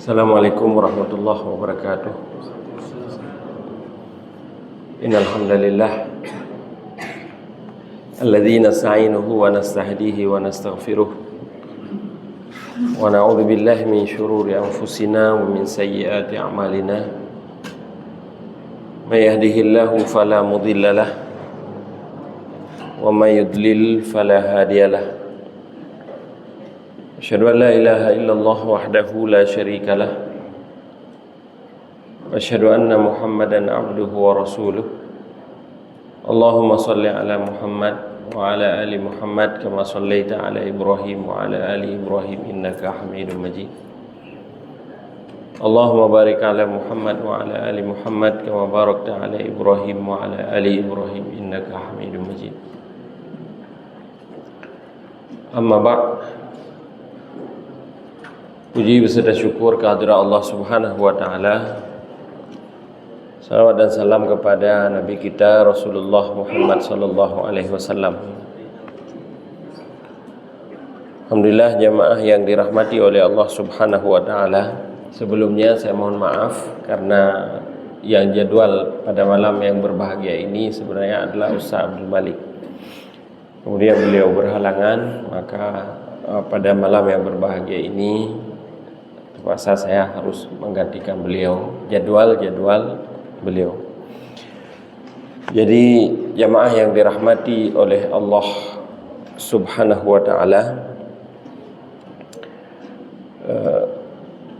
Assalamualaikum warahmatullahi wabarakatuh. Innal hamdalillah alladzi nasta'inuhu wa nastahdihi wa nastaghfiruh wa na'udzu billahi min shururi anfusina wa min sayyiati a'malina. May yahdihillahu fala mudhillalah wa may yudlil fala hadiyalah. Asyhadu an la ilaha illallah wahdahu la syarika lah wa asyhadu anna Muhammadan abduhu wa rasuluh. Allahumma salli ala Muhammad wa ala ali Muhammad kama sallaita ala Ibrahim wa ala ali Ibrahim innaka Hamidum Majid. Allahumma barik ala Muhammad wa ala ali Muhammad kama barakta ala Ibrahim wa ala ali Ibrahim innaka Hamidum Majid. Amma ba'd. Puji beserta syukur kehadirat Allah Subhanahu wa taala. Salawat dan salam kepada Nabi kita Rasulullah Muhammad sallallahu alaihi wasallam. Alhamdulillah jamaah yang dirahmati oleh Allah Subhanahu wa taala. Sebelumnya saya mohon maaf karena yang jadwal pada malam yang berbahagia ini sebenarnya adalah Ustaz Abdul Malik. Kemudian beliau berhalangan, maka pada malam yang berbahagia ini terpaksa saya harus menggantikan beliau, jadwal beliau. Jadi jamaah yang dirahmati oleh Allah Subhanahu wa taala,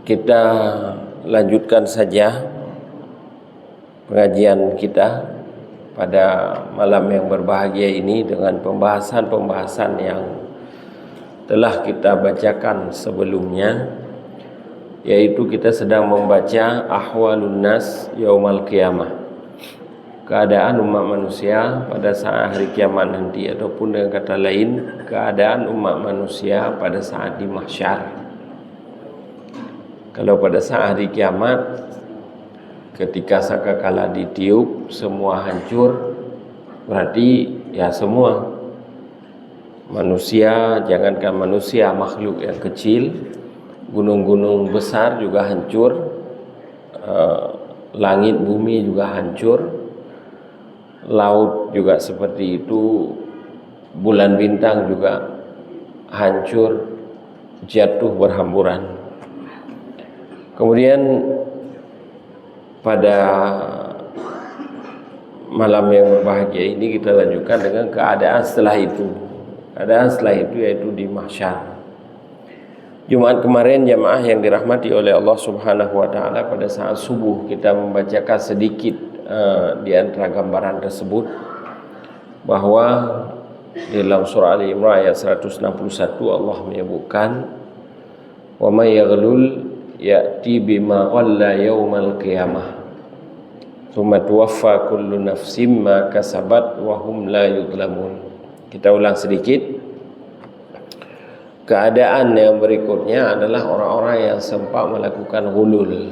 kita lanjutkan saja pengajian kita pada malam yang berbahagia ini dengan pembahasan yang telah kita bacakan sebelumnya, yaitu kita sedang membaca ahwalun nas yaumal qiyamah, keadaan umat manusia pada saat hari kiamat nanti, ataupun dengan kata lain keadaan umat manusia pada saat di mahsyar. Kalau pada saat hari kiamat, ketika sangkakala ditiup semua hancur, berarti ya semua manusia, jangankan manusia, makhluk yang kecil, gunung-gunung besar juga hancur, langit bumi juga hancur, laut juga seperti itu, bulan bintang juga hancur, jatuh berhamburan. Kemudian pada malam yang berbahagia ini kita lanjutkan dengan keadaan setelah itu. Keadaan setelah itu yaitu di mahsyar. Jumat kemarin jamaah yang dirahmati oleh Allah Subhanahu wa taala, pada saat subuh kita membacakan sedikit di antara gambaran tersebut, bahwa dalam surah Ali Imran ayat 161 Allah menyebutkan, wa may yaghlul ya'ti bima ghalla yaumal qiyamah tsumma tuwaffa kullu nafsin ma kasabat wa hum la yudlamun. Kita ulang sedikit. Keadaan yang berikutnya adalah orang-orang yang sempat melakukan ghulul.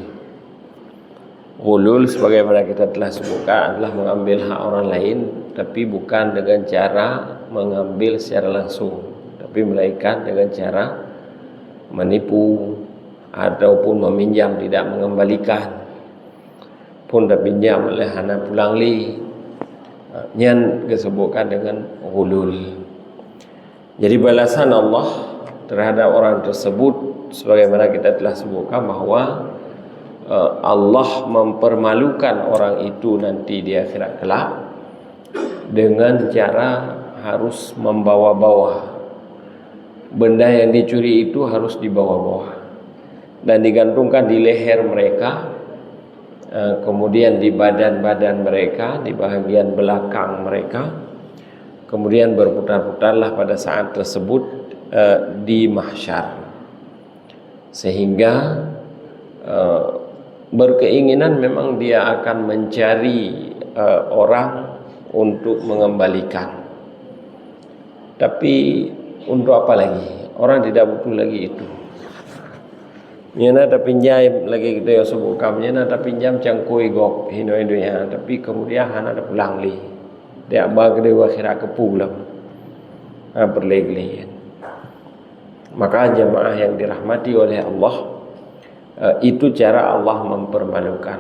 Ghulul sebagaimana kita telah sebutkan adalah mengambil hak orang lain, tapi bukan dengan cara mengambil secara langsung, tapi melainkan dengan cara menipu ataupun meminjam tidak mengembalikan. Pun dah pinjam oleh hana pulang li, yang disebutkan dengan ghulul. Jadi balasan Allah terhadap orang tersebut sebagaimana kita telah sebutkan bahwa Allah mempermalukan orang itu nanti di akhirat kelak dengan cara harus membawa-bawa benda yang dicuri itu, harus dibawa-bawa dan digantungkan di leher mereka, kemudian di badan-badan mereka, di bahagian belakang mereka, kemudian berputar-putarlah pada saat tersebut di mahsyar, sehingga berkeinginan memang dia akan mencari orang untuk mengembalikan, tapi untuk apa lagi? Orang tidak butuh lagi itu. Nyana tak pinjam lagi kita yang sebut kami, nyana tak pinjam cangkui gok hino-hinonya, tapi kemudian hana tak pulang li, dia bagi dia akhirat kepulang, berlegi. Maka jemaah yang dirahmati oleh Allah, Itu cara Allah mempermalukan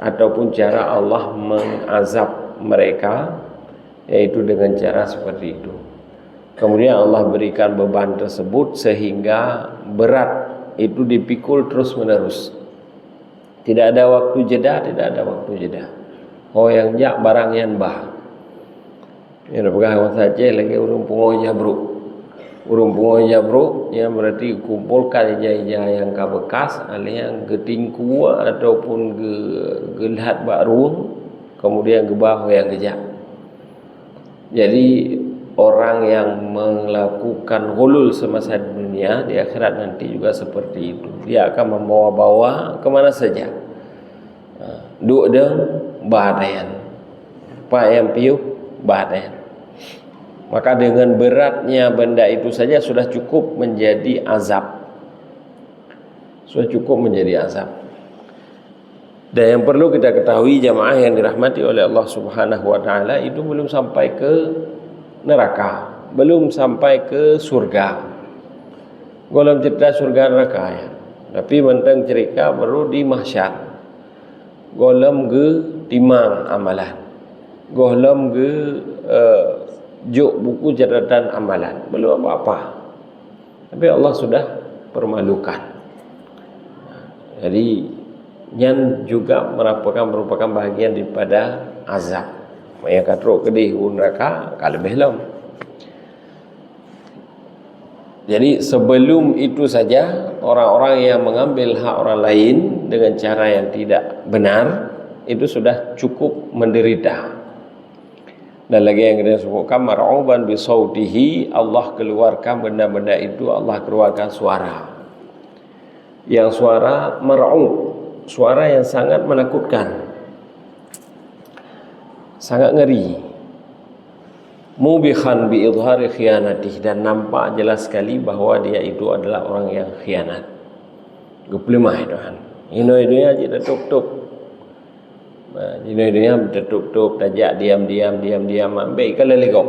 ataupun cara Allah mengazab mereka, yaitu dengan cara seperti itu. Kemudian Allah berikan beban tersebut sehingga berat itu dipikul terus menerus. Tidak ada waktu jeda, tidak ada waktu jeda. Oh yang jak barang yang bah. Yang pegang saja lagi urung pungo jabruk. Urung pungo jabruk yang berarti kumpulkan ija-ija yang bekas, yang getingku ataupun gelhat baru, kemudian gebah yang kejak. Jadi orang yang melakukan hulul semasa dunia di akhirat nanti juga seperti itu. Dia akan membawa-bawa kemana saja. Duk deng bahadayan, pak yang piuk bahadayan. Maka dengan beratnya benda itu saja sudah cukup menjadi azab. Sudah cukup menjadi azab. Dan yang perlu kita ketahui jamaah yang dirahmati oleh Allah Subhanahu wa taala, itu belum sampai ke neraka, belum sampai ke surga. Golem cerita surga neraka ya. Tapi mentang cerita baru di mahsyar. Golem ge timang amalan. Golem ge juk buku catatan amalan, belum apa-apa. Tapi Allah sudah permalukan. Jadi yang juga merupakan bahagian daripada azab. Yang katruk kedih neraka kalau belum. Jadi sebelum itu saja orang-orang yang mengambil hak orang lain dengan cara yang tidak benar itu sudah cukup menderita. Dan lagi yang kita sebutkan mar'uban bi sautihi, Allah keluarkan benda-benda itu, Allah keluarkan suara. Yang suara mar'ub, suara yang sangat menakutkan. Sangat ngeri. Mubikhan bi idhari khianatih, dan nampak jelas sekali bahwa dia itu adalah orang yang khianat. Geplemah itu kan. Ino-inonya aja tuk-tuk. Ino-inonya tuk-tuk, tajak diam-diam ambil kalau legok.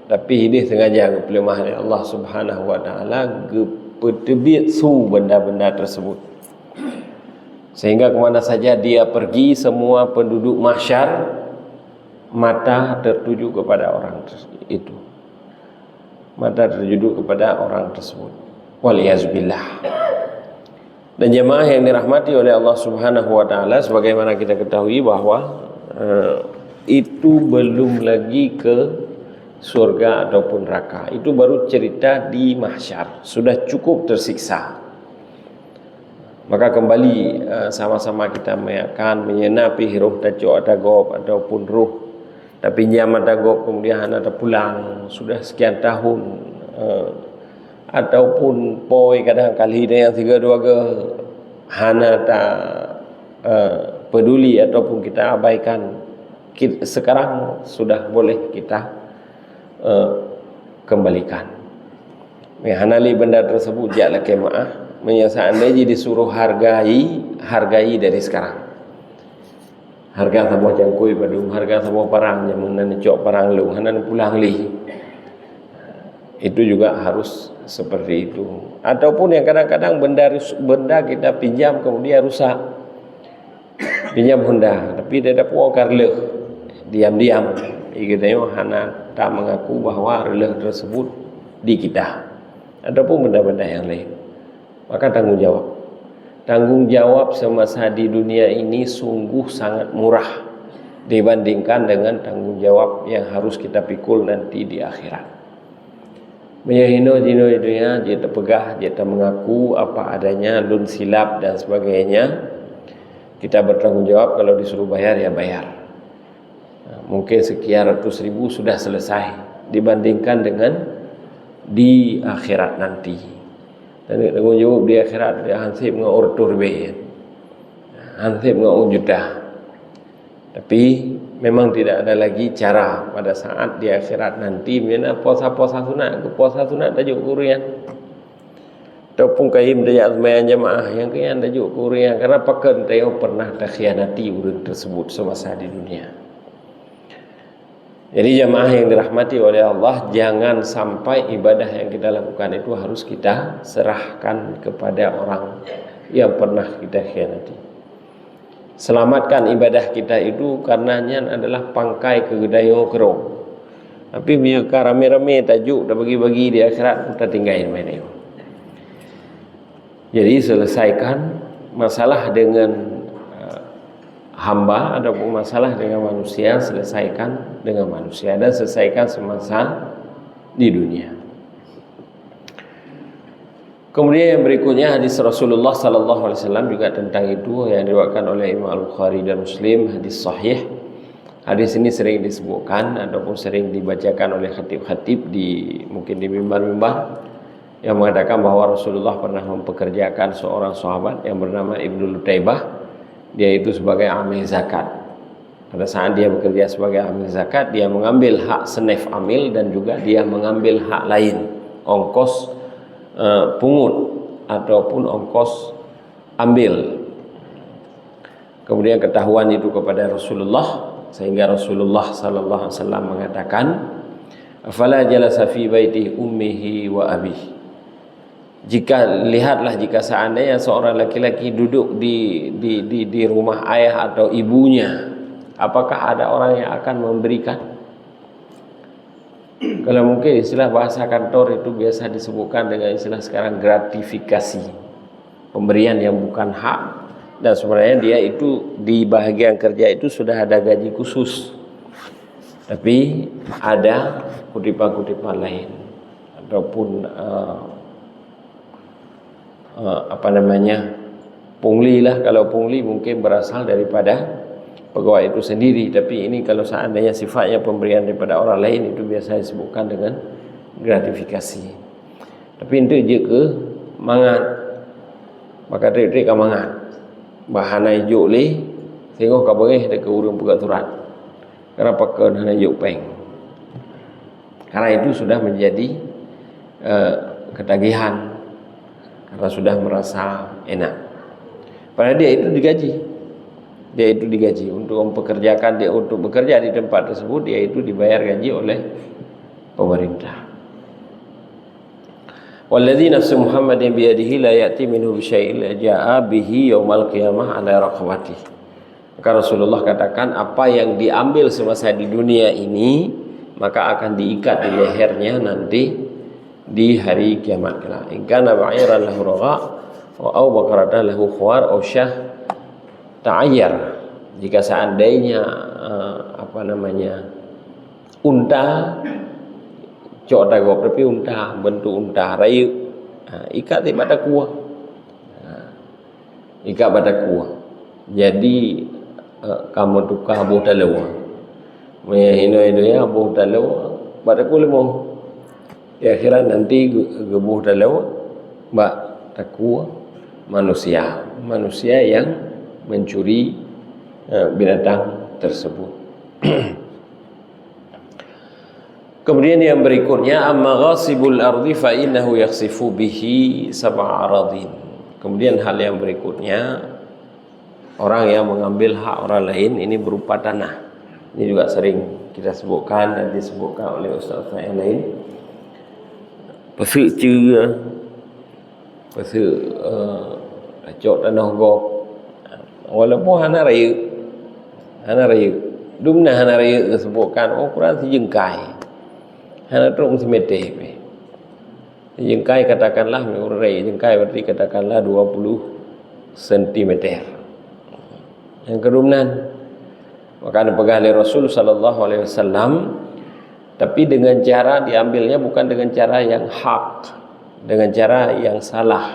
Tapi ini sengaja geplemah oleh Allah Subhanahu wa taala, gepetebit su benda-benda tersebut. Sehingga kemana saja dia pergi, semua penduduk mahsyar mata tertuju kepada orang itu. Mata tertuju kepada orang tersebut. Waliyazbillah. Dan jemaah yang dirahmati oleh Allah Subhanahu wa taala, sebagaimana kita ketahui bahwa itu belum lagi ke surga ataupun neraka. Itu baru cerita di mahsyar, sudah cukup tersiksa. Maka kembali sama-sama kita menyenapi ruh tajuk atagob ataupun ruh tapi jamat tagob kemudian ada pulang sudah sekian tahun, ataupun poi kadang kali yang 3-2 ke hana tak peduli ataupun kita abaikan. Sekarang sudah boleh kita kembalikan. Hanali benda tersebut jaklah kemaah. Seandainya disuruh hargai dari sekarang. Harga sama jangkui padum, harga sama parang yang menan cok parang lu, hanan pulang li. Itu juga harus seperti itu. Ataupun yang kadang-kadang benda kita pinjam kemudian rusak. Pinjam Honda, tapi dia dapat wakar leh. Diam-diam. Ikutnya hana tak mengaku bahwa leh tersebut di kita. Ataupun benda-benda yang lain. Maka tanggung jawab. Tanggung jawab semasa di dunia ini sungguh sangat murah dibandingkan dengan tanggung jawab yang harus kita pikul nanti di akhirat. Menyahino jino dunia, jeta pegah, jeta mengaku apa adanya, lun silap dan sebagainya. Kita bertanggung jawab, kalau disuruh bayar ya bayar. Mungkin sekian ratus ribu sudah selesai dibandingkan dengan di akhirat nanti. Dan tanggung jawab di akhirat dia hansip dengan ortur be, hansip dengan juta. Tapi memang tidak ada lagi cara pada saat di akhirat nanti. Mana puasa-puasa sunat, puasa sunat tajuk kurian. Ataupun kaim tajuk azmayan jamaah yang kian tajuk kurian. Karena pakan tayo pernah terkhianati urang tersebut semasa di dunia. Jadi jamaah yang dirahmati oleh Allah, jangan sampai ibadah yang kita lakukan itu harus kita serahkan kepada orang yang pernah kita khianati. Selamatkan ibadah kita itu karenanya adalah pangkai kegedayo kerong. Tapi mereka rame-rame tajuk dah bagi-bagi di akhirat kita tinggalin main. Jadi selesaikan masalah dengan hamba ataupun masalah dengan manusia, selesaikan dengan manusia dan selesaikan semasa di dunia. Kemudian yang berikutnya hadis Rasulullah sallallahu alaihi wasallam juga tentang itu yang diriwayatkan oleh Imam Al-Bukhari dan Muslim, hadis sahih. Hadis ini sering disebutkan ataupun sering dibacakan oleh khatib-khatib mungkin di mimbar-mimbar yang mengatakan bahawa Rasulullah pernah mempekerjakan seorang sahabat yang bernama Ibnu Lutaibah. Dia itu sebagai amil zakat. Pada saat dia bekerja sebagai amil zakat, dia mengambil hak senef amil dan juga dia mengambil hak lain, ongkos pungut ataupun ongkos ambil. Kemudian ketahuan itu kepada Rasulullah sehingga Rasulullah sallallahu alaihi wasallam mengatakan, "Afala jalasa fi baiti ummihi wa abihi." Lihatlah jika seandainya seorang laki-laki duduk di rumah ayah atau ibunya, apakah ada orang yang akan memberikan? Kalau mungkin istilah bahasa kantor itu biasa disebutkan dengan istilah sekarang gratifikasi, pemberian yang bukan hak, dan sebenarnya dia itu di bahagian kerja itu sudah ada gaji khusus, tapi ada kutipan-kutipan lain ataupun pungli lah. Kalau pungli mungkin berasal daripada pegawai itu sendiri, tapi ini kalau seandainya sifatnya pemberian daripada orang lain itu biasa disebutkan dengan gratifikasi. Tapi itu je ke mangat, maka trik-trik ka mangat bahana ijuk li tengok ka bereh dekat urang pegaturan kenapa ke hana ijuk peng, karena itu sudah menjadi ketagihan karena sudah merasa enak. Padahal dia itu digaji untuk mempekerjakan dia, untuk bekerja di tempat tersebut dia itu dibayar gaji oleh pemerintah. Walladzi nafsu Muhammadin biyadihi la ya'ti minhu bisyai'in la ja'a bihi yaumal qiyamah ala raqabatihi. Maka Rasulullah katakan apa yang diambil semasa di dunia ini maka akan diikat di lehernya nanti di hari kiamat kelak. In kana ba'iran lahu raga wa aw baqaratan lahu khuwar aw syah ta'ayyar. Jika seandainya unta cok tagop tapi unta bentuk unta rayu, ikat di pada kuah, ikat pada kuah. Jadi kamu tukar abuh talawa menghina ya abuh talawa pada kulimu. Di akhirat nanti gebuh talawa mbak takwa manusia yang mencuri binatang tersebut. Kemudian yang berikutnya amma ghasibul ardi fa innahu yakhsifu bihi sab'a aradin. Kemudian hal yang berikutnya, orang yang mengambil hak orang lain ini berupa tanah. Ini juga sering kita sebutkan dan disebutkan oleh ustaz yang lain. Pasal cera, pasal cok tanah gop, walaupun hana raya, dumna hana raya disebutkan, ukuran sejengkai, hana terung semeter, sejengkai katakanlah, raya jengkai berarti katakanlah 20 cm. Yang kedumnan, maka pegang oleh Rasul sallallahu alaihi wasallam. Tapi dengan cara diambilnya bukan dengan cara yang hak, dengan cara yang salah,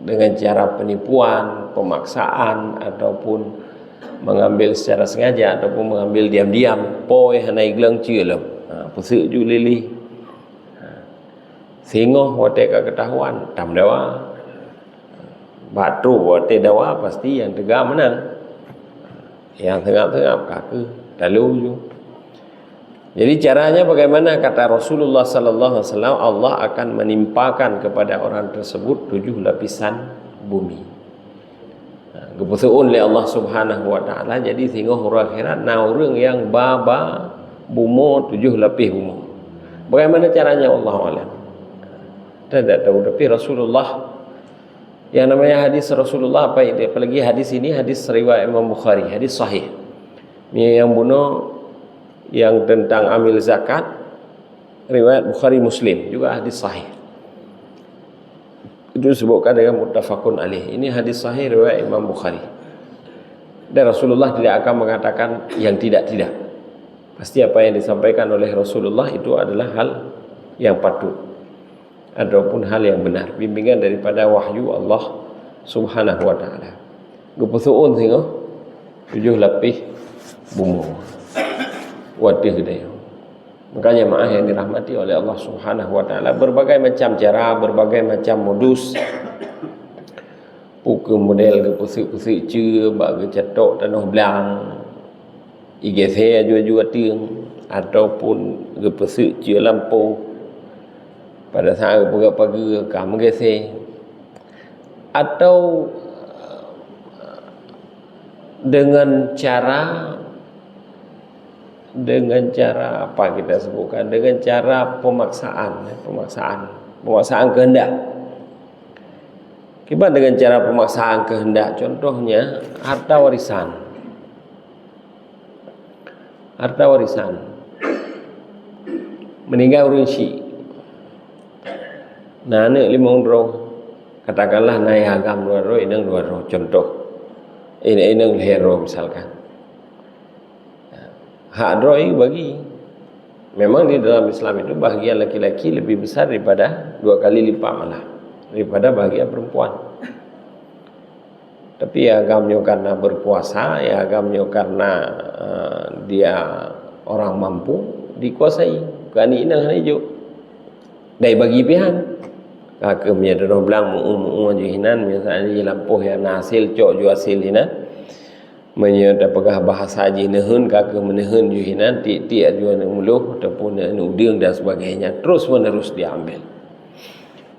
dengan cara penipuan, pemaksaan ataupun mengambil secara sengaja ataupun mengambil diam-diam. Poi hanai gleng cielem. Pusuk ju lili. Singoh wate ka ketahuan, tam dawa. Batu wate dawa pasti yang tegak menang. Yang tengah-tengah kaki dalu ju. Jadi caranya bagaimana? Kata Rasulullah sallallahu alaihi wasallam, Allah akan menimpakan kepada orang tersebut 7 lapisan bumi. Keputusan oleh Allah Subhanahu wa taala. Jadi sehingga orang akhirat naurung yang baba bumo 7 lapis bumo. Bagaimana caranya Allah alam? Tidak tahu, tapi Rasulullah Yang namanya hadis Rasulullah apa itu? Apalagi hadis ini hadis riwayat Imam Bukhari, hadis sahih. Yang bunuh yang tentang amil zakat riwayat Bukhari Muslim, juga hadis sahih. Itu disebutkan dengan muttafaqun alaih. Ini hadis sahih riwayat Imam Bukhari. Dan Rasulullah tidak akan mengatakan yang tidak-tidak. Pasti apa yang disampaikan oleh Rasulullah itu adalah hal yang patut ataupun hal yang benar, bimbingan daripada wahyu Allah Subhanahu wa taala. Gupusuun singo 7 lapis bumbu. Wadih dia. Makanya maaf yang dirahmati oleh Allah Subhanahu wa taala, berbagai macam cara, berbagai macam modus. Pukul model gepusik-pusik ce bagi cetok tanah belang. IGC jual-jual tiang ataupun gepusik ce lampu. Pada saat pagi-pagi kamu gese, atau dengan cara apa kita sebutkan, dengan cara pemaksaan kehendak. Kibat dengan cara pemaksaan kehendak, contohnya harta warisan meninggal orang syik. Nah, anak 5 roh, katakanlah naik agam 2 roh, inang 2 roh, contoh. Inang hero misalkan. Hak roh ini bagi. Memang di dalam Islam itu bahagian laki-laki lebih besar daripada 2 kali lipat malah daripada bahagian perempuan. Tapi ya agamnya karena berpuasa, ya agamnya karena dia orang mampu dikuasai. Bukan inang hanya dari bagi pihak. Kakak punya dorong belang mu'um juhinan misalnya di lampuh yang hasil cok ju hasil hinan menyerta pegah bahasa haji nehun kakak menehun juhinan tiap jual muluh ataupun uding dan sebagainya, terus menerus diambil.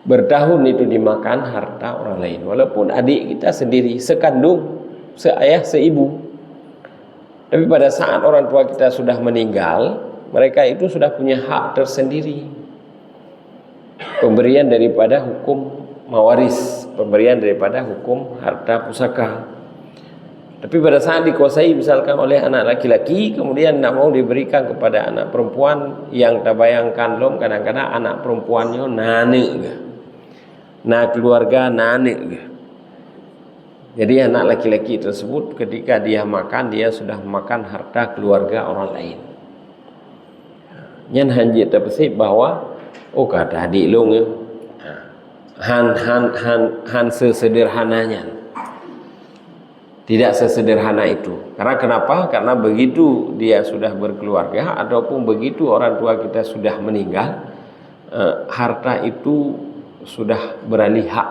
Bertahun itu dimakan harta orang lain, walaupun adik kita sendiri, sekandung, seayah, seibu. Tapi pada saat orang tua kita sudah meninggal, mereka itu sudah punya hak tersendiri. Pemberian daripada hukum mawaris, pemberian daripada hukum harta pusaka. Tapi pada saat dikuasai misalkan oleh anak laki-laki, kemudian tidak mau diberikan kepada anak perempuan, yang tak bayangkan lom kadang-kadang anak perempuannya nanek ke, nah keluarga nanek ke. Jadi anak laki-laki tersebut ketika dia makan, dia sudah makan harta keluarga orang lain. Yang hanjit terpesip bahwa kata adik long ya, han sesederhananya, tidak sesederhana itu. Karena kenapa? Karena begitu dia sudah berkeluarga ataupun begitu orang tua kita sudah meninggal, harta itu sudah beralih hak.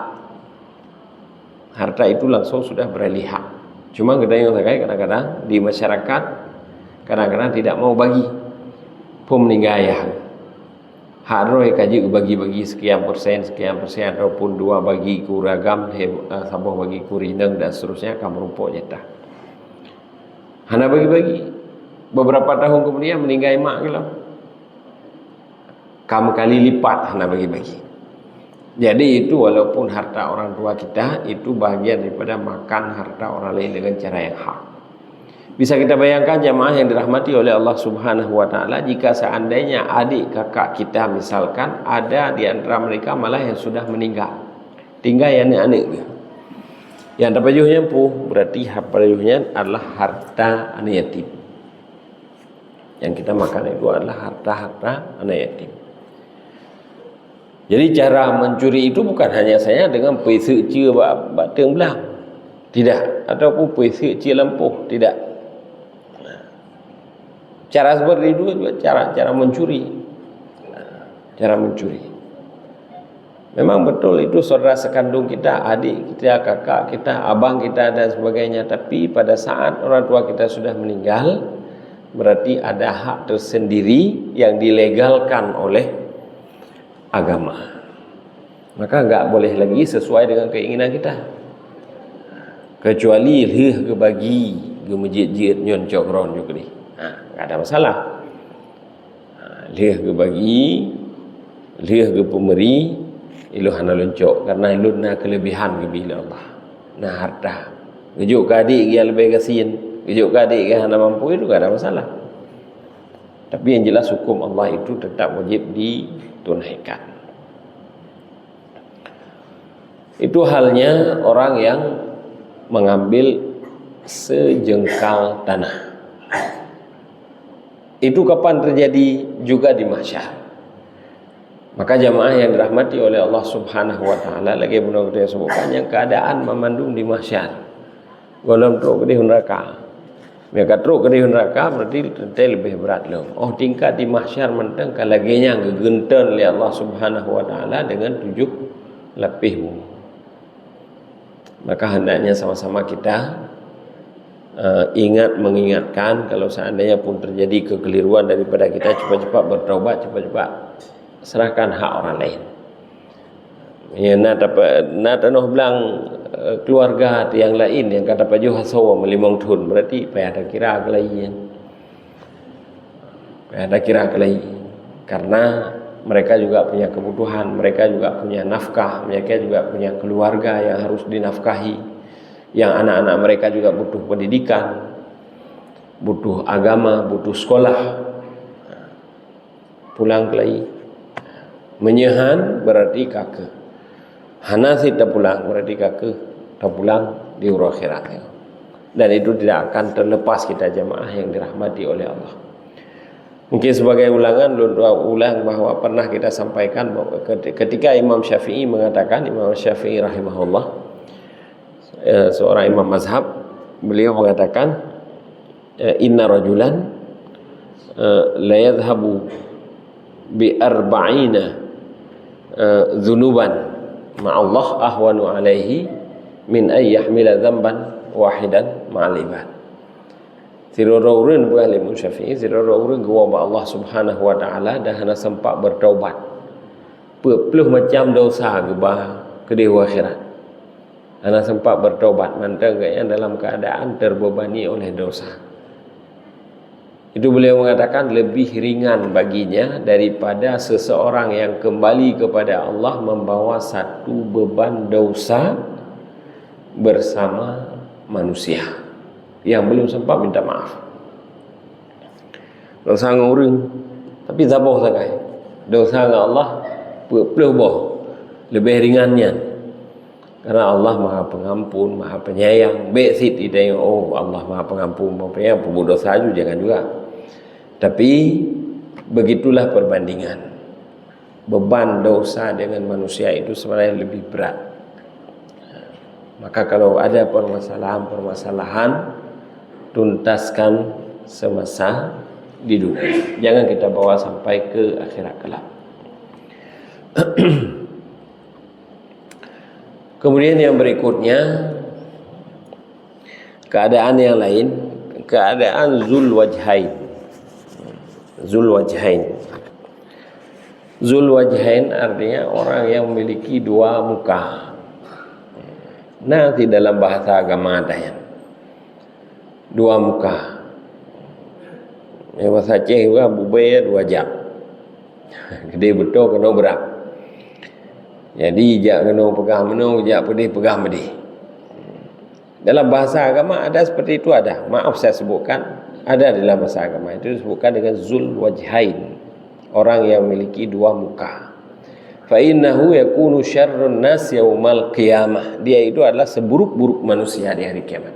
Harta itu langsung sudah beralih hak. Cuma kadang-kadang di masyarakat kadang-kadang tidak mau bagi pun meninggal ya. Hak roh kaji bagi-bagi sekian persen ataupun 2 bagi kuragam, sabah bagi kurineng dan seterusnya, kamu rumpuk nyata. Hana bagi-bagi. Beberapa tahun kemudian meninggal mak gitu. Kamu kali lipat hana bagi-bagi. Jadi itu walaupun harta orang tua kita itu bahagian daripada makan harta orang lain dengan cara yang hak. Bisa kita bayangkan jamaah yang dirahmati oleh Allah Subhanahu wa taala, jika seandainya adik kakak kita misalkan ada di antara mereka malah yang sudah meninggal, tinggal yang anak-anak dia. Yang dapat juhnya berarti harta juhnya adalah harta anak yatim. Yang kita makan itu adalah harta-harta anak yatim. Jadi cara mencuri itu bukan hanya saya dengan pesek cia batang belang, tidak, ataupun pesek cia lampuh, tidak. Cara seperti itu juga cara mencuri. Cara mencuri. Memang betul itu saudara sekandung kita, adik kita, kakak kita, abang kita dan sebagainya. Tapi pada saat orang tua kita sudah meninggal, berarti ada hak tersendiri yang dilegalkan oleh agama. Maka enggak boleh lagi sesuai dengan keinginan kita. Kecuali lih ke bagi ke masjid-masjid nyon cokron juga ni. Tak ada masalah. Lih ke bagi, lih ke pemberi, iluh hana luncuk karena iluh na kelebihan ke bila Allah. Nah harta. Gejuk ke adik yang lebih kasihan, gejuk ke adik yang hana mampu itu tak ada masalah. Tapi yang jelas hukum Allah itu tetap wajib ditunaikan. Itu halnya orang yang mengambil sejengkal tanah. Itu kapan terjadi? Juga di mahsyar. Maka jamaah yang dirahmati oleh Allah Subhanahu wa taala, lagi benar kita sebutkan yang keadaan memandung di mahsyar. Golong truk ke di neraka. Mereka truk ke di neraka berarti tentu lebih berat loh. Oh tingkat di mahsyar mentang kalaginya gegenten oleh Allah Subhanahu wa taala dengan 7 lapis bumi. Maka hendaknya sama-sama kita mengingatkan kalau seandainya pun terjadi kekeliruan daripada kita, cepat-cepat bertaubat, cepat-cepat serahkan hak orang lain. Ya nak tanuh belang keluarga yang lain yang kata pajuh hasawa melimang tahun, berarti payah ada kira ke lain. Payah ada kira ke lain. Karena mereka juga punya kebutuhan, mereka juga punya nafkah, mereka juga punya keluarga yang harus dinafkahi. Yang anak-anak mereka juga butuh pendidikan, butuh agama, butuh sekolah. Pulang kelai. Menyehan berarti kakek. Hanasi tak pulang berarti kakek tak pulang di akhirat. Dan itu tidak akan terlepas kita jamaah yang dirahmati oleh Allah. Mungkin sebagai ulangan bahawa pernah kita sampaikan bahwa ketika Imam Syafi'i mengatakan, Imam Syafi'i rahimahullah, seorang imam mazhab, beliau mengatakan inna rajulan la yadhhabu bi arba'ina dhunuban ma'allah ahwanu alaihi min ay yahmila dhanban wahidan ma'al ibad. Sirara urun bukan Imam Syafi'i, sirara urun gua ba Allah Subhanahu wa taala dah hana sempat bertaubat. Puluh macam dosa gebah ke di akhirat. Anak sempat bertaubat mantap kayaknya dalam keadaan terbebani oleh dosa. Itu beliau mengatakan lebih ringan baginya daripada seseorang yang kembali kepada Allah membawa satu beban dosa bersama manusia yang belum sempat minta maaf. Dosa ngurung tapi zaboh sakai. Dosa dengan Allah peluk boh lebih ringannya. Karena Allah Maha Pengampun, Maha Penyayang. Besit ide oh Allah Maha Pengampun, Maha Penyayang, pembunuh dosa juga jangan juga. Tapi begitulah perbandingan. Beban dosa dengan manusia itu sebenarnya lebih berat. Maka kalau ada permasalahan, tuntaskan semasa di dunia. Jangan kita bawa sampai ke akhirat kelak. Kemudian yang berikutnya, keadaan yang lain, keadaan zul wajhain. Zul wajhain. Zul wajhain artinya orang yang memiliki dua muka. Nanti dalam bahasa agama ada yang dua muka. Yang bahasa Aceh juga bubaya dua jam. Gede betul kena berat. Jadi jak kena pegang menung, jak pedih pegang pedih. Dalam bahasa agama ada seperti itu ada. Maaf saya sebutkan, ada dalam bahasa agama itu disebutkan dengan zul wajhain. Orang yang memiliki dua muka. Fa innahu yakunu syarrun nas yaumal qiyamah. Dia itu adalah seburuk-buruk manusia di hari kiamat.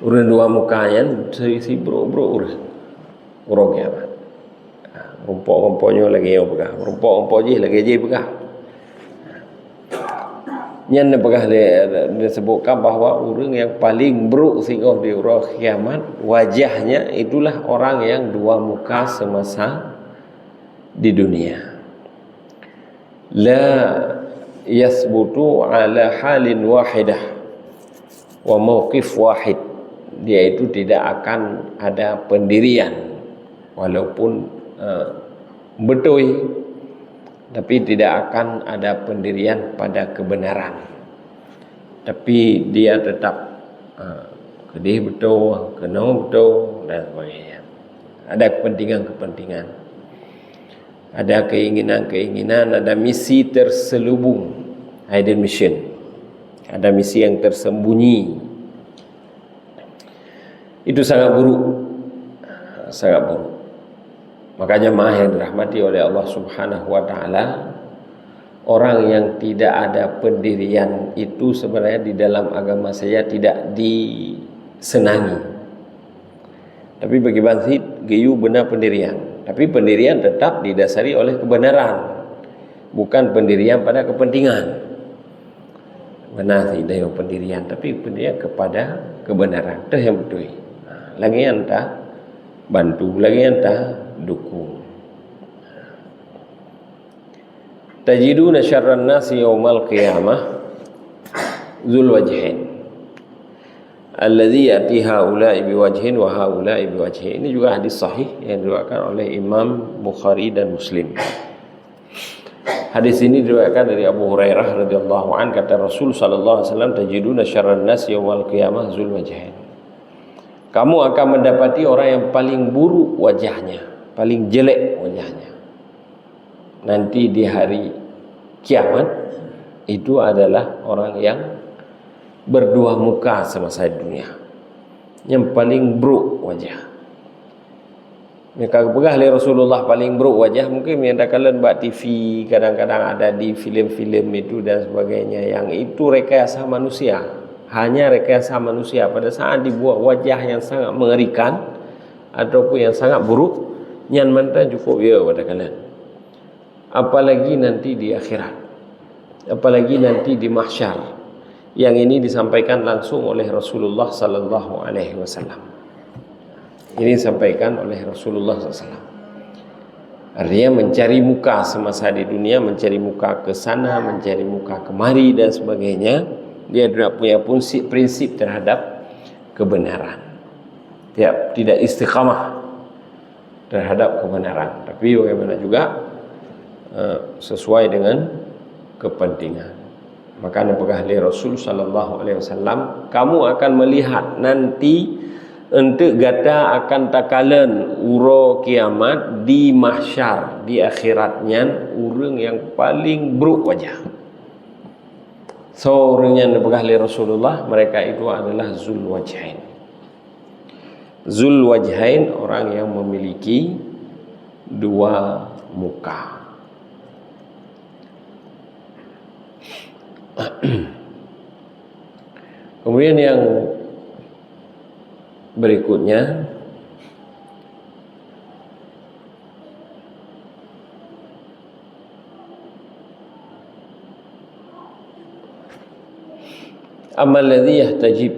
Urang dua mukanya si buruk-buruk urang kiamat. Rumpok-rumpoknya lagi yang pegang, rumpok-rumpok je lagi je pegang. Yang pegang disebutkan bahawa orang yang paling buruk sehingga di urang kiamat, wajahnya itulah orang yang dua muka semasa di dunia. La yasbutu ala halin wahidah wa mawqif wahid. Dia itu tidak akan ada pendirian walaupun betul, tapi tidak akan ada pendirian pada kebenaran. Tapi dia tetap kedih betul, kena betul dan sebagainya. Ada kepentingan-kepentingan. Ada keinginan-keinginan, ada misi terselubung, hidden mission. Ada misi yang tersembunyi. Itu sangat buruk. Sangat buruk. Makanya jemaah yang dirahmati oleh Allah Subhanahu wa taala, orang yang tidak ada pendirian itu sebenarnya di dalam agama saya tidak disenangi. Tapi bagi Bansit, GU benar pendirian. Tapi pendirian tetap didasari oleh kebenaran, bukan pendirian pada kepentingan. Benar tidak pendirian, tapi pendirian kepada kebenaran. Itu yang betul. Lagi anta bantu, lagi anta dukung. Tajiduna syarran nasi yaumal qiyamah dzul wajhain alladzi yati haula'i biwajhin wa haula'i biwajhin. Ini juga hadis sahih yang diriwayatkan oleh Imam Bukhari dan Muslim. Hadis ini diriwayatkan dari Abu Hurairah radhiyallahu an, kata Rasul sallallahu alaihi wasallam, tajiduna syarran nas yaumil qiyamah dzul wajhain. Kamu akan mendapati orang yang paling buruk wajahnya, paling jelek wajahnya. Nanti di hari kiamat itu adalah orang yang berdua muka semasa dunia, yang paling buruk wajah. Mereka pegah oleh Rasulullah paling buruk wajah, mungkin yang dah kalian buat TV, kadang-kadang ada di filem-filem itu dan sebagainya, yang itu rekayasa manusia, hanya rekayasa manusia. Pada saat dibuat wajah yang sangat mengerikan ataupun yang sangat buruk, nyan mantan cukup ya pada kalian. Apalagi nanti di akhirat, apalagi nanti di mahsyar. Yang ini disampaikan langsung oleh Rasulullah sallallahu alaihi wasallam. Ini disampaikan oleh Rasulullah SAW. Artinya mencari muka semasa di dunia, mencari muka ke sana, mencari muka kemari dan sebagainya, dia punya prinsip terhadap kebenaran. Tidak istiqamah terhadap kebenaran, tapi bagaimana juga sesuai dengan kepentingan. Maka dipegah oleh Rasul sallallahu alaihi wasallam, kamu akan melihat nanti untuk gata akan takalan uro kiamat di mahsyar, di akhiratnya orang yang paling buruk wajah. So orang yang dipegah oleh Rasulullah, mereka itu adalah zul wajhain. Zul wajhain, orang yang memiliki dua muka. Kemudian yang berikutnya, amal ladzi yahtajib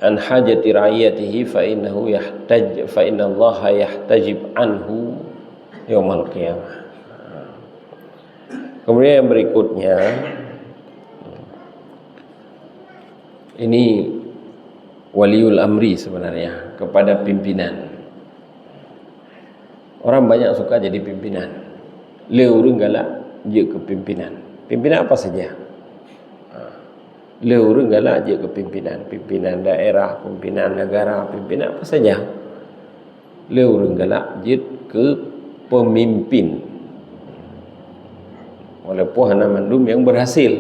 an hajati ra'iyatihi fa innahu yahtaj fa inna Allah yahtajib anhu yaumil qiyamah. Kemudian yang berikutnya, ini waliul amri sebenarnya, kepada pimpinan. Orang banyak suka jadi pimpinan. Leurung galak je ke pimpinan. Pimpinan apa saja? Leurung galak je ke pimpinan. Pimpinan daerah, pimpinan negara, pimpinan apa saja. Leurung galak je ke pemimpin. Walaupun hana mandum yang berhasil,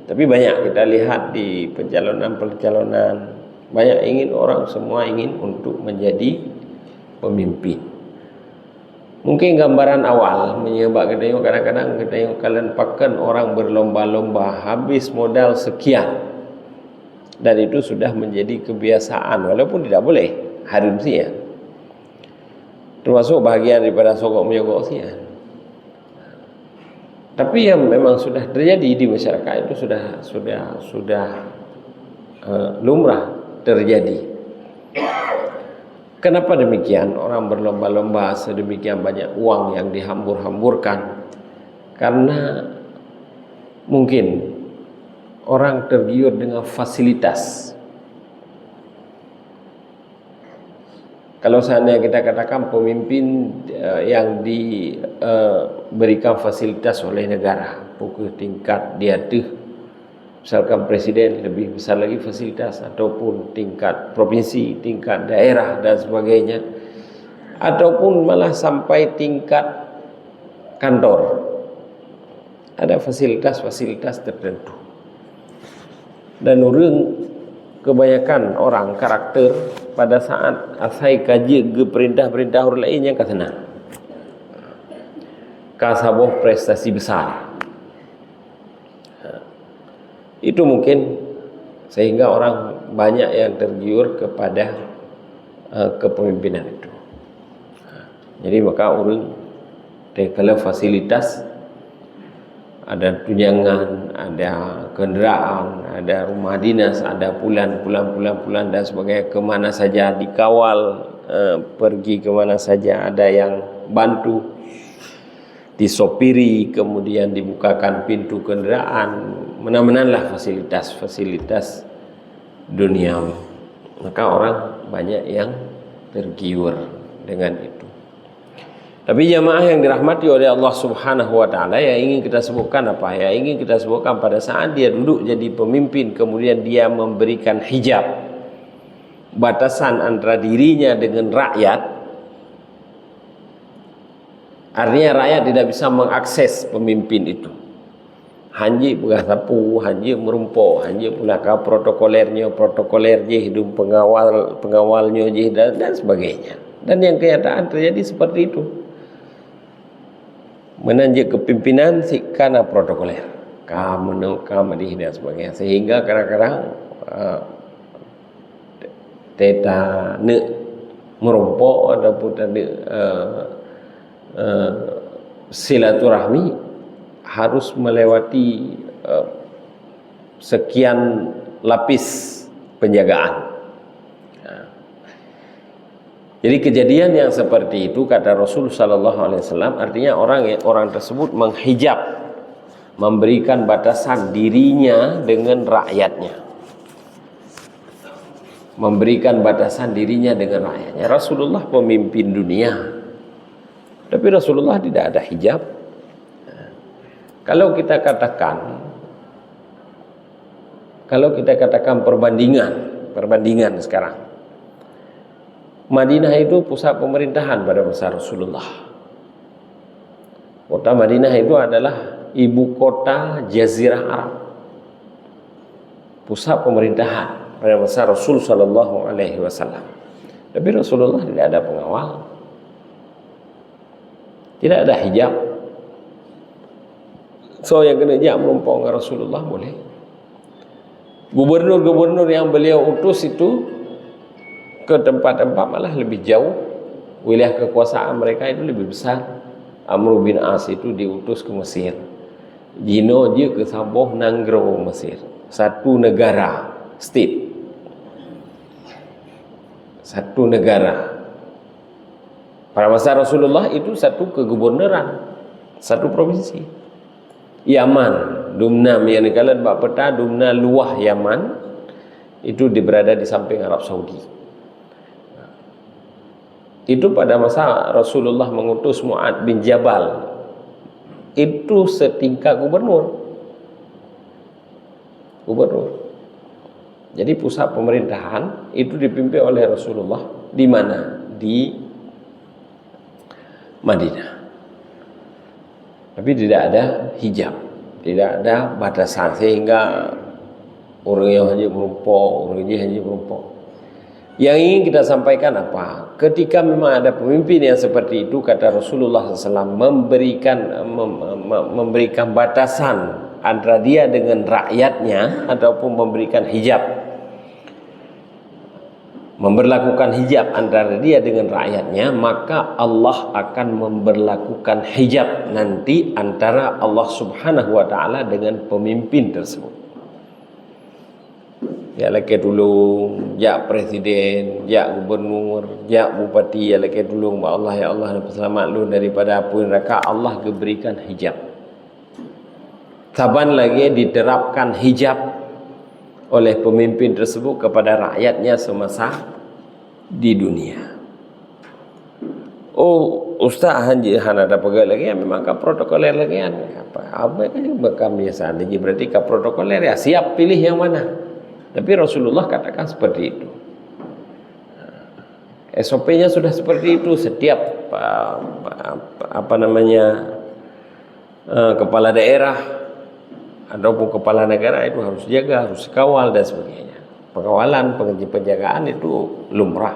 tapi banyak kita lihat di pencalonan banyak ingin orang semua ingin untuk menjadi pemimpin. Mungkin gambaran awal menyebab kita tengok kadang-kadang kita tengok kalian pakan orang berlomba-lomba habis modal sekian, dan itu sudah menjadi kebiasaan walaupun tidak boleh, harus sih ya. Termasuk bahagian daripada sokok menyokok sih ya. Tapi yang memang sudah terjadi di masyarakat itu sudah lumrah terjadi. Kenapa demikian? Orang berlomba-lomba sedemikian banyak uang yang dihambur-hamburkan karena mungkin orang tergiur dengan fasilitas. Kalau seandainya kita katakan pemimpin yang diberikan fasilitas oleh negara, pukul tingkat dia tuh, misalkan presiden lebih besar lagi fasilitas, ataupun tingkat provinsi, tingkat daerah dan sebagainya, ataupun malah sampai tingkat kantor ada fasilitas-fasilitas tertentu. Dan kebanyakan orang karakter pada saat asai kaji ke perintah-perintah orang lain yang senang. Kasaboh prestasi besar. Itu mungkin sehingga orang banyak yang tergiur kepada kepemimpinan itu. Jadi maka orang kalau fasilitas ada tunjangan, ada kenderaan, ada rumah dinas, ada pulan dan sebagainya, kemana saja dikawal, pergi kemana saja ada yang bantu, disopiri, kemudian dibukakan pintu kenderaan, mana-manalah fasilitas duniawi. Maka orang banyak yang tergiur dengan itu. Tapi jamaah yang dirahmati oleh Allah Subhanahu wa taala, yang ingin kita sebutkan apa? Yang ingin kita sebutkan pada saat dia duduk jadi pemimpin, kemudian dia memberikan hijab, batasan antara dirinya dengan rakyat. Artinya rakyat tidak bisa mengakses pemimpin itu. Hanji pegah sapu, hanji merumpok, hanji punaka protokolernya hidung pengawalnya dan sebagainya. Dan yang kenyataan terjadi seperti itu. Menanjak kepimpinan si kana protokoler, kamadi dan sebagainya, sehingga kadang-kadang teta ne merumpok ataupun tadi silaturahmi harus melewati sekian lapis penjagaan. Jadi kejadian yang seperti itu kata Rasul sallallahu alaihi wasallam artinya orang tersebut menghijab, memberikan batasan dirinya dengan rakyatnya. Memberikan batasan dirinya dengan rakyatnya. Rasulullah pemimpin dunia. Tapi Rasulullah tidak ada hijab. Kalau kita katakan perbandingan sekarang. Madinah itu pusat pemerintahan pada masa Rasulullah. Kota Madinah itu adalah ibu kota Jazirah Arab, pusat pemerintahan pada masa Rasul sallallahu alaihi wasallam. Tapi Rasulullah tidak ada pengawal, tidak ada hijab. So yang kena hijab merumpok dengan Rasulullah boleh. Gubernur-gubernur yang beliau utus itu ke tempat-tempat malah lebih jauh, wilayah kekuasaan mereka itu lebih besar. Amr bin As itu diutus ke Mesir, Jino dia ke Sabah Nanggro Mesir, satu negara, state, satu negara. Pada masa Rasulullah itu satu kegubernuran, satu provinsi. Yaman, Dumna yang dikatakan bab peta Dumna luah Yaman itu berada di samping Arab Saudi. Itu pada masa Rasulullah mengutus Mu'ad bin Jabal, itu setingkat gubernur. Jadi pusat pemerintahan itu dipimpin oleh Rasulullah di mana? Di Madinah. Tapi tidak ada hijab, tidak ada batasan, sehingga orang yang hanya merumpok, Yang ingin kita sampaikan apa? Ketika memang ada pemimpin yang seperti itu, kata Rasulullah SAW, memberikan batasan antara dia dengan rakyatnya ataupun memberikan hijab, memberlakukan hijab antara dia dengan rakyatnya, maka Allah akan memberlakukan hijab nanti antara Allah Subhanahu wa taala dengan pemimpin tersebut. Ya laki tolong, ya presiden, ya gubernur, ya bupati, ya laki tolong Allah, ya Allah selamat lu daripada apa yang neraka. Allah berikan hijab. Saban lagi diterapkan hijab oleh pemimpin tersebut kepada rakyatnya semasa di dunia. Oh, ustaz hanji ada pegawai lagi memang ka protokoler lagi apa kan bekam biasa jadi berarti ka protokoler ya siap pilih yang mana. Tapi Rasulullah katakan seperti itu. SOP-nya sudah seperti itu. Setiap kepala daerah ataupun kepala negara itu harus jaga, harus kawal dan sebagainya. Pengawalan, penjagaan itu lumrah.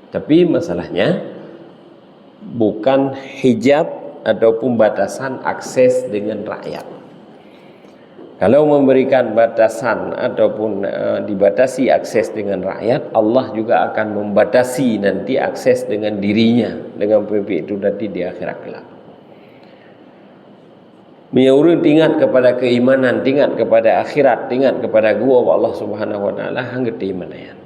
Tapi masalahnya bukan hijab ataupun batasan akses dengan rakyat. Kalau memberikan batasan ataupun dibatasi akses dengan rakyat, Allah juga akan membatasi nanti akses dengan dirinya, dengan pemimpin itu nanti di akhirat kelak. Menyuruh tingkat kepada keimanan, tingkat kepada akhirat, tingkat kepada gua Allah Subhanahu wa taala, hanggeti manayan.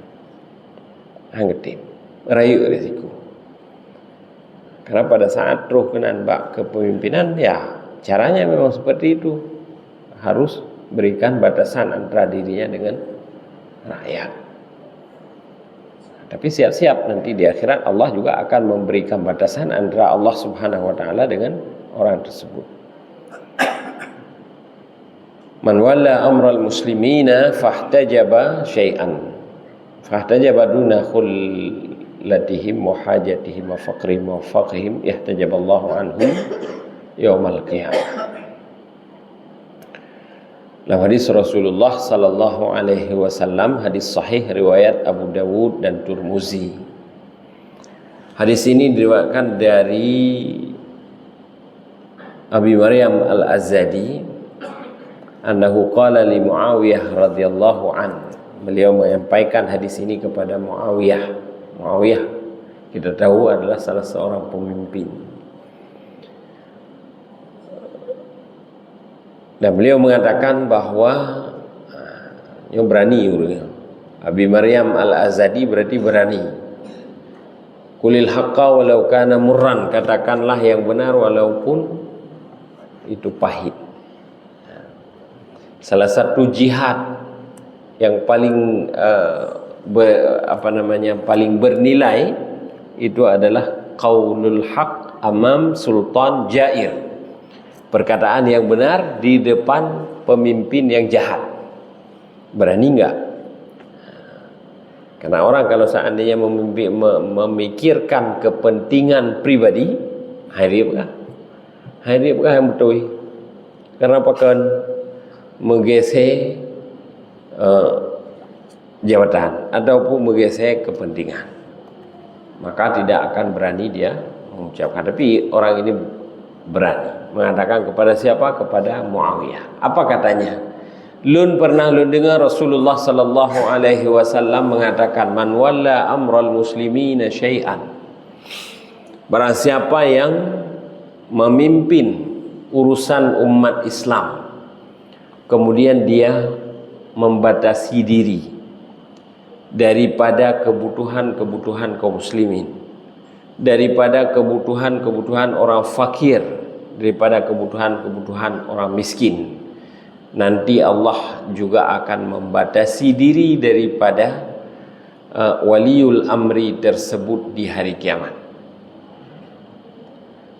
Hanggeti. Rayu risiko. Karena pada saat roh kenan bak kepemimpinan, ya caranya memang seperti itu. Harus berikan batasan antara dirinya dengan rakyat. Tapi siap-siap nanti di akhirat Allah juga akan memberikan batasan antara Allah Subhanahu wa taala dengan orang tersebut. Man walla amral muslimina fahtajaba syai'an fahtajaba duna khullatihim wa hajatihim wa faqrihim wa faqihim yahtajaballahu anhum yaumal qiyamah. Dalam hadis Rasulullah sallallahu alaihi wasallam, hadis sahih riwayat Abu Dawud dan Tirmizi. Hadis ini diriwayatkan dari Abi Maryam Al-Azadi annahu qala li Muawiyah radhiyallahu an. Beliau menyampaikan hadis ini kepada Muawiyah. Muawiyah kita tahu adalah salah seorang pemimpin. Dan beliau mengatakan bahwa yang berani orangnya. Abi Maryam Al-Azadi berarti berani. Qulil haqqa walau kana murran, katakanlah yang benar walaupun itu pahit. Salah satu jihad yang paling paling bernilai itu adalah qaulul haq amam sultan jair. Perkataan yang benar di depan pemimpin yang jahat. Berani enggak? Karena orang kalau seandainya memikirkan kepentingan pribadi, haripkah yang betul? Karena pakan menggeser jabatan ataupun menggeser kepentingan, maka tidak akan berani dia mengucapkan. Tapi orang ini berani mengatakan kepada siapa? Kepada Muawiyah. Apa katanya? Lun dengar Rasulullah sallallahu alaihi wasallam mengatakan, man walla amral muslimina syai'an, barang siapa yang memimpin urusan umat Islam, kemudian dia membatasi diri daripada kebutuhan-kebutuhan kaum muslimin, daripada kebutuhan-kebutuhan orang fakir, daripada kebutuhan-kebutuhan orang miskin, nanti Allah juga akan membatasi diri daripada waliul amri tersebut di hari kiamat.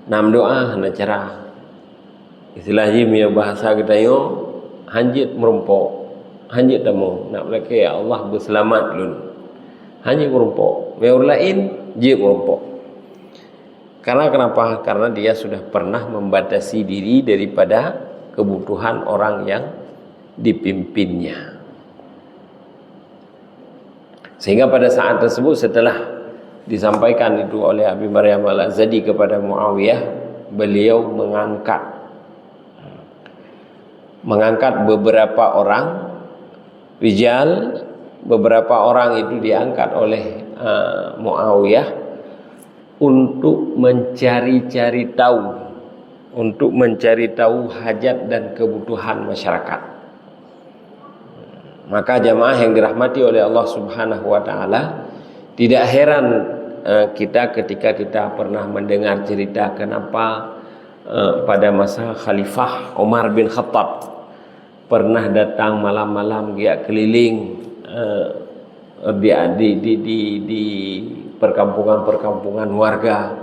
Nam doa hana cara istilahnya punya bahasa kita yo hanjit merumpok, hanjit demo nak laki ya Allah berselamat lun, hanjit merumpok meor lain je merumpok. Karena kenapa? Karena dia sudah pernah membatasi diri daripada kebutuhan orang yang dipimpinnya. Sehingga pada saat tersebut setelah disampaikan itu oleh Abi Maryam Al-Azadi kepada Muawiyah, beliau mengangkat beberapa orang rijal, beberapa orang itu diangkat oleh Muawiyah untuk mencari tahu hajat dan kebutuhan masyarakat. Maka jamaah yang dirahmati oleh Allah Subhanahu wa taala, tidak heran kita ketika kita pernah mendengar cerita kenapa pada masa Khalifah Umar bin Khattab pernah datang malam-malam dia keliling di perkampungan-perkampungan warga,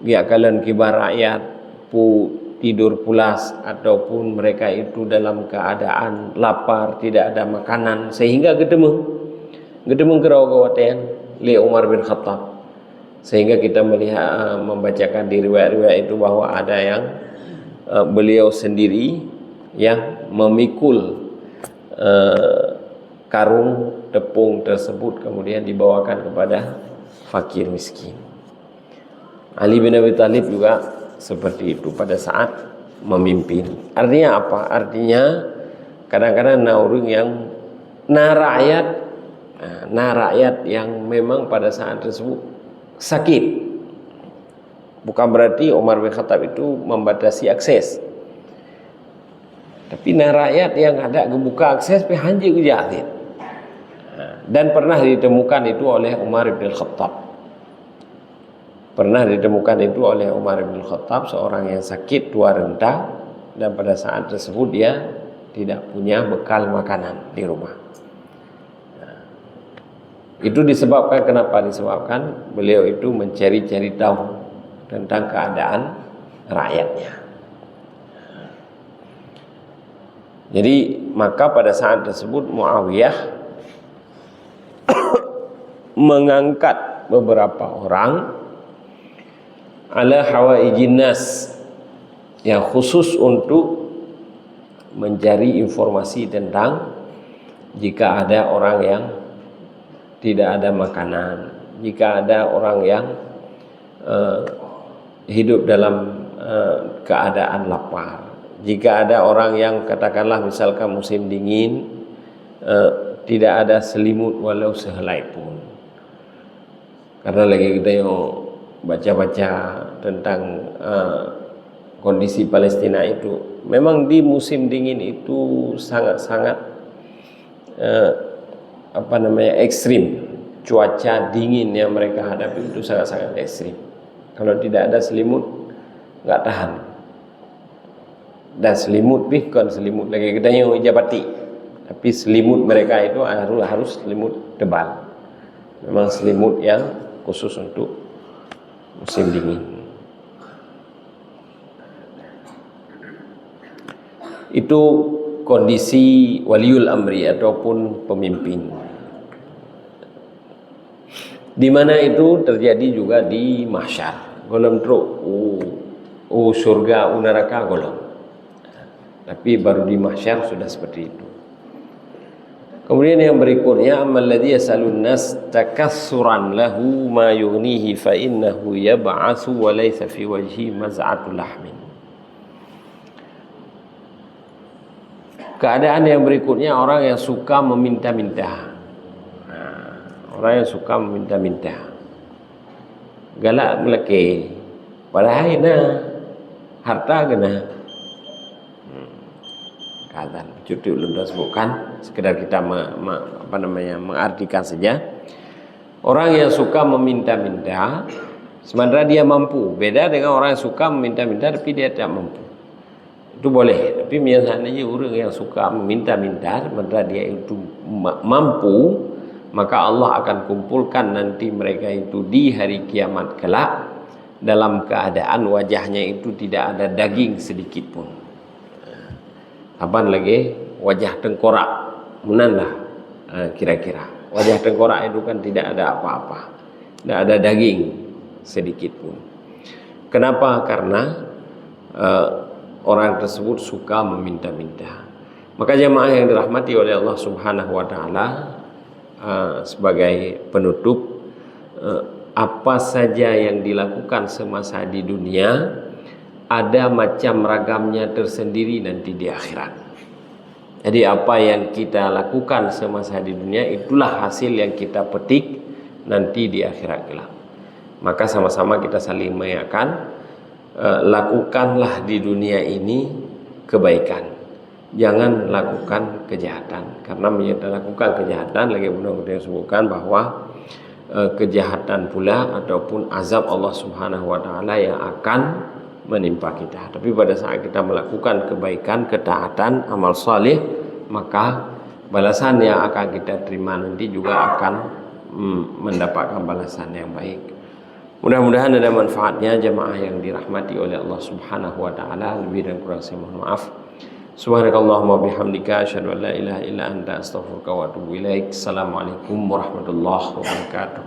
dia kalian kibar rakyat tidur pulas ataupun mereka itu dalam keadaan lapar, tidak ada makanan, sehingga gedemung kerawagawatan li Umar bin Khattab. Sehingga kita melihat membacakan di riwayat-riwayat itu bahwa ada yang beliau sendiri yang memikul karung tepung tersebut kemudian dibawakan kepada fakir miskin. Ali bin Abi Thalib juga seperti itu pada saat memimpin. Artinya apa? Artinya kadang-kadang orang yang rakyat yang memang pada saat tersebut sakit. Bukan berarti Umar bin Khattab itu membatasi akses. Tapi rakyat yang ada kebuka akses hanji ke jahat. Dan pernah ditemukan itu oleh Umar bin Khattab. Pernah ditemukan itu oleh Umar bin Khattab, seorang yang sakit tua renta, dan pada saat tersebut dia tidak punya bekal makanan di rumah. Itu disebabkan, kenapa disebabkan? Beliau itu mencari-cari tahu tentang keadaan rakyatnya. Jadi maka pada saat tersebut Muawiyah mengangkat beberapa orang ala hawaijin nas yang khusus untuk mencari informasi tentang jika ada orang yang tidak ada makanan, jika ada orang yang hidup dalam keadaan lapar, jika ada orang yang katakanlah misalkan musim dingin tidak ada selimut walau sehelai pun. Karena lagi kita yang baca-baca tentang kondisi Palestina itu, memang di musim dingin itu sangat-sangat ekstrim. Cuaca dingin yang mereka hadapi itu sangat-sangat ekstrim. Kalau tidak ada selimut nggak tahan. Dan selimut bukan selimut lagi kita yang ijabati, tapi selimut mereka itu harus selimut tebal. Memang selimut yang khusus untuk musim dingin. Itu kondisi waliul amri ataupun pemimpin. Di mana itu terjadi juga di mahsyar. Golem truk, surga, neraka golem. Tapi baru di mahsyar sudah seperti itu. Kemudian yang berikutnya, ammalladzi yasalun nas takassuran lahu ma yughnihi fa innahu yab'atsu wa laysa fi wajhi maz'atul lahmin. Keadaan yang berikutnya, orang yang suka meminta-minta. Orang yang suka meminta-minta, galak meleke, padahal harta gena. Kata cuti ulun sebutkan, sekedar kita mengartikan saja. Orang yang suka meminta-minta, sementara dia mampu. Beda dengan orang yang suka meminta-minta tapi dia tidak mampu. Itu boleh. Tapi biasanya orang yang suka meminta-minta, sementara dia itu mampu, maka Allah akan kumpulkan nanti mereka itu di hari kiamat kelak dalam keadaan wajahnya itu tidak ada daging sedikit pun. Apaan lagi? Wajah tengkorak, menanlah kira-kira. Wajah tengkorak itu kan tidak ada apa-apa, tidak ada daging sedikit pun. Kenapa? Karena orang tersebut suka meminta-minta. Maka jemaah yang dirahmati oleh Allah Subhanahu wa taala, sebagai penutup, apa saja yang dilakukan semasa di dunia ada macam ragamnya tersendiri nanti di akhirat. Jadi apa yang kita lakukan semasa di dunia itulah hasil yang kita petik nanti di akhirat kelak. Maka sama-sama kita saling mengingatkan, lakukanlah di dunia ini kebaikan, jangan lakukan kejahatan. Karena melakukan kejahatan, lagi benar-benar disebutkan bahwa kejahatan pula ataupun azab Allah Subhanahu wa taala yang akan menimpa kita. Tapi pada saat kita melakukan kebaikan, ketaatan, amal saleh, maka balasan yang akan kita terima nanti juga akan mendapatkan balasan yang baik. Mudah-mudahan ada manfaatnya jemaah yang dirahmati oleh Allah Subhanahu wa taala. Lebih dan kurang saya mohon maaf. Subhanakallahumma bihamdika asyhadu an la ilaha illa anta astaghfiruka wa atubu ilaik. Assalamualaikum warahmatullahi wabarakatuh.